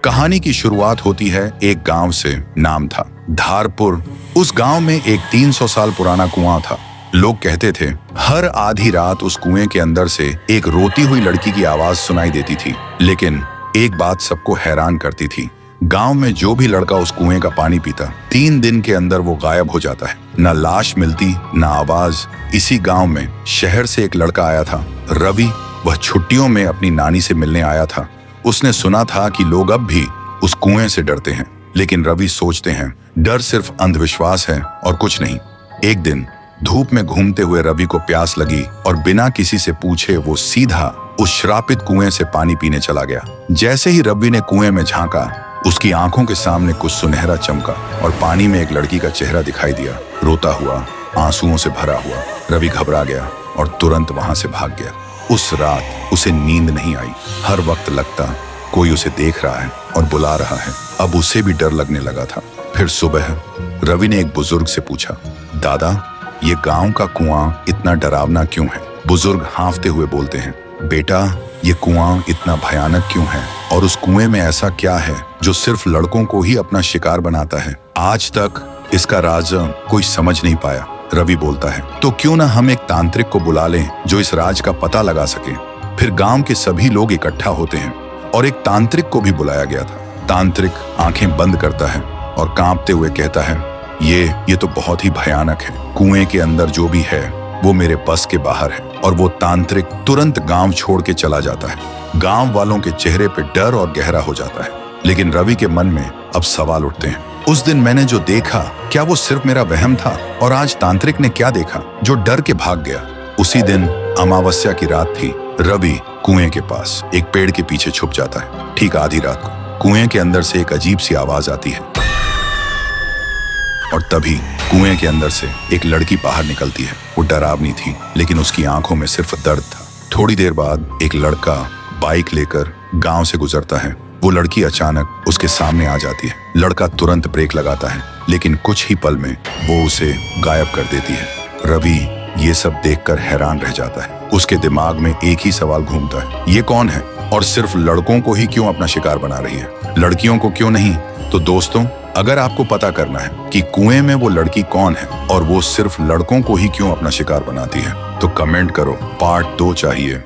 कहानी की शुरुआत होती है एक गांव से। नाम था धारपुर। उस गांव में एक 300 साल पुराना कुआं था। लोग कहते थे हर आधी रात उस कुएं के अंदर से एक रोती हुई लड़की की आवाज सुनाई देती थी। लेकिन एक बात सबको हैरान करती थी, गांव में जो भी लड़का उस कुएं का पानी पीता 3 दिन के अंदर वो गायब हो जाता है। न लाश मिलती न आवाज। इसी गांव में शहर से एक लड़का आया था, रवि। वह छुट्टियों में अपनी नानी से मिलने आया था। उसने सुना था कि लोग अब भी उस कुएं से डरते हैं, लेकिन रवि सोचते हैं डर सिर्फ अंधविश्वास है और कुछ नहीं। एक दिन धूप में घूमते हुए रवि को प्यास लगी और बिना किसी से पूछे वो सीधा उस श्रापित कुएं से पानी पीने चला गया। जैसे ही रवि ने कुएं में झांका, उसकी आंखों के सामने कुछ सुनहरा चमका और पानी में एक लड़की का चेहरा दिखाई दिया, रोता हुआ, आंसुओं से भरा हुआ। रवि घबरा गया और तुरंत वहां से भाग गया। उस रात उसे नींद नहीं आई। हर वक्त लगता कोई उसे देख रहा है और बुला रहा है। अब उसे भी डर लगने लगा था। फिर सुबह रवि ने एक बुजुर्ग से पूछा, दादा, ये गांव का कुआं इतना डरावना क्यों है? बुजुर्ग हाँफते हुए बोलते हैं, बेटा, ये कुआं इतना भयानक क्यों है और उस कुएं में ऐसा क्या है जो सिर्फ लड़कों को ही अपना शिकार बनाता है? आज तक इसका राज कोई समझ नहीं पाया। रवि बोलता है, तो क्यों ना हम एक तांत्रिक को बुला लें जो इस राज का पता लगा सके। फिर गांव के सभी लोग इकट्ठा होते हैं और एक तांत्रिक को भी बुलाया गया था। तांत्रिक आंखें बंद करता है और कांपते हुए कहता है, ये तो बहुत ही भयानक है। कुएं के अंदर जो भी है वो मेरे बस के बाहर है। और वो तांत्रिक तुरंत गांव छोड़ के चला जाता है। गांव वालों के चेहरे पे डर और गहरा हो जाता है। लेकिन रवि के मन में अब सवाल उठते हैं, उस दिन मैंने जो देखा, क्या वो सिर्फ मेरा वहम था? और आज तांत्रिक ने क्या देखा जो डर के भाग गया? उसी दिन अमावस्या की रात थी। रवि कुएं के पास एक पेड़ के पीछे छुप जाता है। ठीक आधी रात को कुएं के अंदर से एक अजीब सी आवाज आती है और तभी कुएं के अंदर से एक लड़की बाहर निकलती है। वो डरावनी थी, लेकिन उसकी आंखों में सिर्फ दर्द था। थोड़ी देर बाद एक लड़का बाइक लेकर गांव से गुजरता है। वो लड़की अचानक उसके सामने आ जाती है। लड़का तुरंत ब्रेक लगाता है, लेकिन कुछ ही पल में वो उसे गायब कर देती है। रवि ये सब देखकर हैरान रह जाता है। उसके दिमाग में एक ही सवाल घूमता है, ये कौन है और सिर्फ लड़कों को ही क्यों अपना शिकार बना रही है, लड़कियों को क्यों नहीं? तो दोस्तों, अगर आपको पता करना है कि कुएं में वो लड़की कौन है और वो सिर्फ लड़कों को ही क्यों अपना शिकार बनाती है, तो कमेंट करो, पार्ट 2 चाहिए।